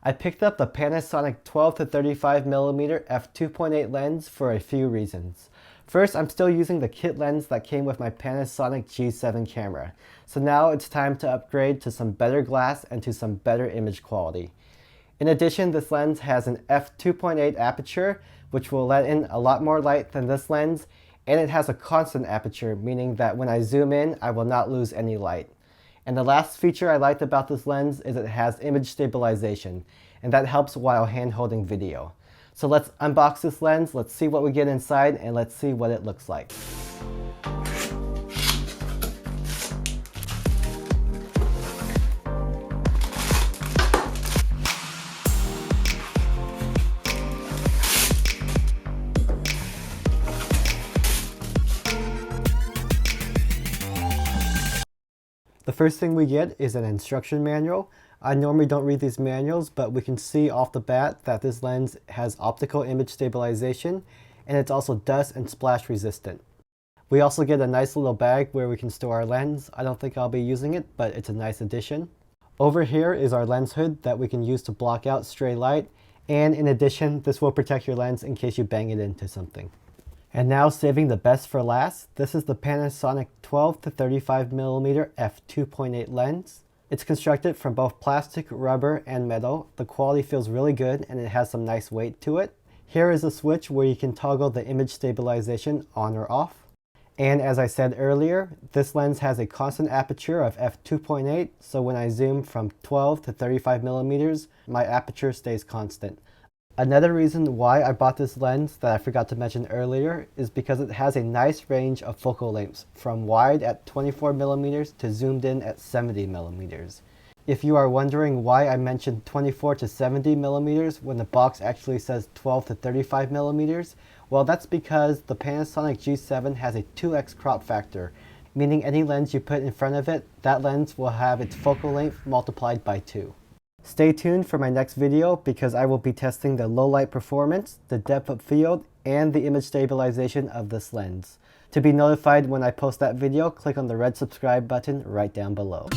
I picked up the Panasonic 12 to 35mm f2.8 lens for a few reasons. First, I'm still using the kit lens that came with my Panasonic G7 camera, so now it's time to upgrade to some better glass and to some better image quality. In addition, this lens has an f2.8 aperture, which will let in a lot more light than this lens, and it has a constant aperture, meaning that when I zoom in, I will not lose any light. And the last feature I liked about this lens is it has image stabilization, and that helps while hand-holding video. So let's unbox this lens, let's see what we get inside, and let's see what it looks like. The first thing we get is an instruction manual. I normally don't read these manuals, but we can see off the bat that this lens has optical image stabilization, and it's also dust and splash resistant. We also get a nice little bag where we can store our lens. I don't think I'll be using it, but it's a nice addition. Over here is our lens hood that we can use to block out stray light, and in addition, this will protect your lens in case you bang it into something. And now, saving the best for last, this is the Panasonic 12 to 35mm f2.8 lens. It's constructed from both plastic, rubber, and metal. The quality feels really good and it has some nice weight to it. Here is a switch where you can toggle the image stabilization on or off. And as I said earlier, this lens has a constant aperture of f2.8, so when I zoom from 12 to 35mm, my aperture stays constant. Another reason why I bought this lens that I forgot to mention earlier is because it has a nice range of focal lengths, from wide at 24mm to zoomed in at 70mm. If you are wondering why I mentioned 24 to 70mm when the box actually says 12 to 35mm, well, that's because the Panasonic G7 has a 2x crop factor, meaning any lens you put in front of it, that lens will have its focal length multiplied by 2. Stay tuned for my next video because I will be testing the low light performance, the depth of field, and the image stabilization of this lens. To be notified when I post that video, click on the red subscribe button right down below.